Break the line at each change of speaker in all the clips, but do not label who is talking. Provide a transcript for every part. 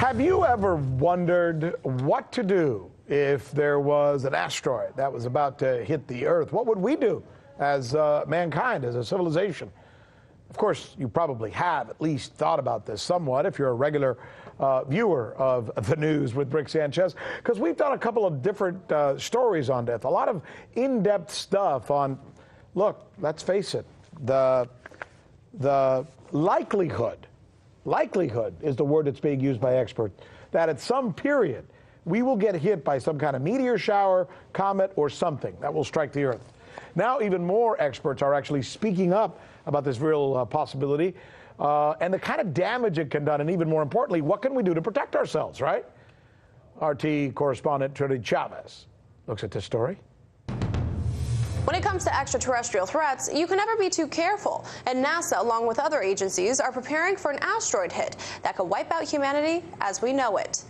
Have you ever wondered what to do if there was an asteroid that was about to hit the Earth? What would we do as mankind, as a civilization? Of course, you probably have at least thought about this somewhat if you're a regular viewer of the news with Rick Sanchez, because we've done a couple of different stories on death, a lot of in-depth stuff on, look, let's face it, the likelihood is the word that's being used by experts, that at some period we will get hit by some kind of meteor shower, comet, or something that will strike the Earth. Now even more experts are actually speaking up about this real possibility and the kind of damage it can do, and even more importantly, what can we do to protect ourselves, right? RT correspondent Trinity Chavez looks at this story.
When it comes to extraterrestrial threats, you can never be too careful, and NASA, along with other agencies, are preparing for an asteroid hit that could wipe out humanity as we know it.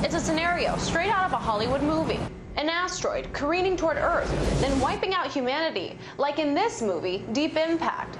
It's a scenario straight out of a Hollywood movie. An asteroid careening toward Earth, then wiping out humanity, like in this movie, Deep Impact.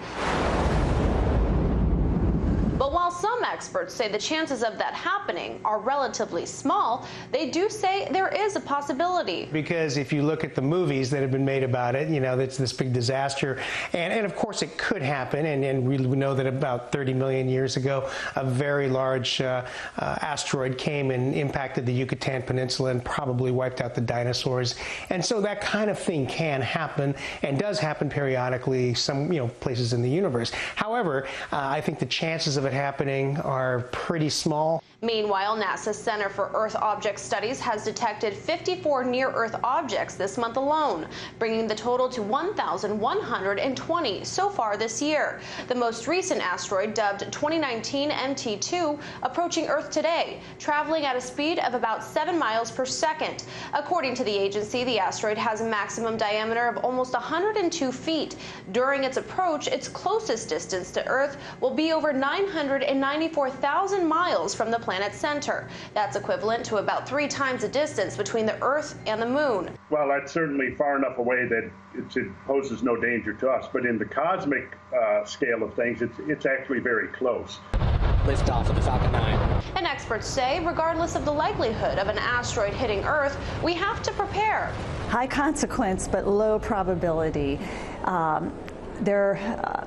But while some experts say the chances of that happening are relatively small, they do say there is a possibility.
Because if you look at the movies that have been made about it, you know, it's this big disaster. And of course it could happen. And we know that about 30 million years ago, a very large asteroid came and impacted the Yucatan Peninsula and probably wiped out the dinosaurs. And so that kind of thing can happen and does happen periodically some, places in the universe. However, I think the chances of it happening are pretty small.
Meanwhile, NASA's Center for Earth Object Studies has detected 54 near-Earth objects this month alone, bringing the total to 1,120 so far this year. The most recent asteroid, dubbed 2019 MT2, approaching Earth today, traveling at a speed of about 7 miles per second. According to the agency, the asteroid has a maximum diameter of almost 102 feet. During its approach, its closest distance to Earth will be over 994,000 miles from the planet's center. That's equivalent to about 3 times the distance between the Earth and the Moon.
Well, that's certainly far enough away that it poses no danger to us, but in the cosmic scale of things, it's actually very close.
Liftoff of the Falcon 9.
And experts say, regardless of the likelihood of an asteroid hitting Earth, we have to prepare.
High consequence, but low probability.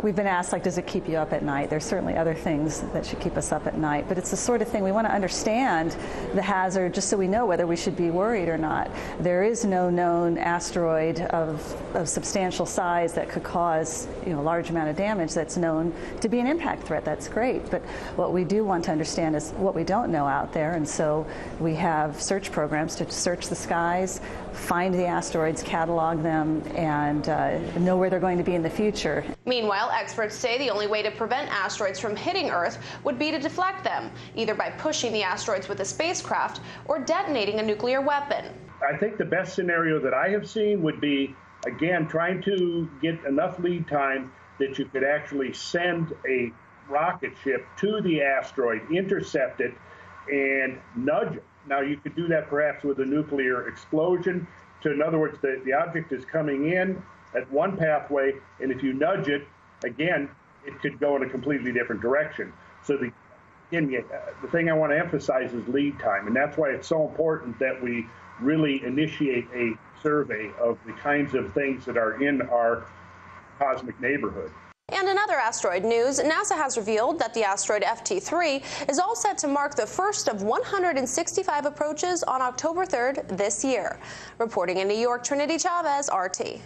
We've been asked, does it keep you up at night? There's certainly other things that should keep us up at night, but it's the sort of thing we want to understand the hazard just so we know whether we should be worried or not. There is no known asteroid of substantial size that could cause a large amount of damage that's known to be an impact threat. That's great, but what we do want to understand is what we don't know out there, and so we have search programs to search the skies, find the asteroids, catalog them, and know where they're going to be in the future.
Meanwhile, experts say the only way to prevent asteroids from hitting Earth would be to deflect them, either by pushing the asteroids with a spacecraft or detonating a nuclear weapon.
I think the best scenario that I have seen would be, again, trying to get enough lead time that you could actually send a rocket ship to the asteroid, intercept it, and nudge it. Now, you could do that perhaps with a nuclear explosion. So in other words, the object is coming in at one pathway, and if you nudge it, again, it could go in a completely different direction. So the thing I want to emphasize is lead time, and that's why it's so important that we really initiate a survey of the kinds of things that are in our cosmic neighborhood.
And in other asteroid news, NASA has revealed that the asteroid FT3 is all set to mark the first of 165 approaches on October 3rd this year. Reporting in New York, Trinity Chavez, RT.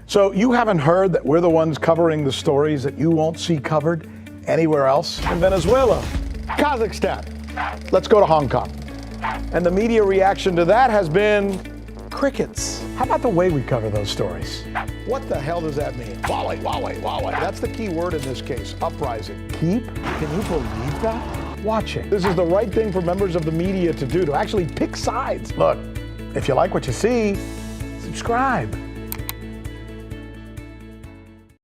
So you haven't heard that we're the ones covering the stories that you won't see covered anywhere else? In Venezuela, Kazakhstan, let's go to Hong Kong. And the media reaction to that has been crickets. How about the way we cover those stories? What the hell does that mean? Wally, Wally, Wally. That's the key word in this case, uprising. Keep, can you believe that? Watching. This is the right thing for members of the media to do, to actually pick sides. Look, if you like what you see, subscribe.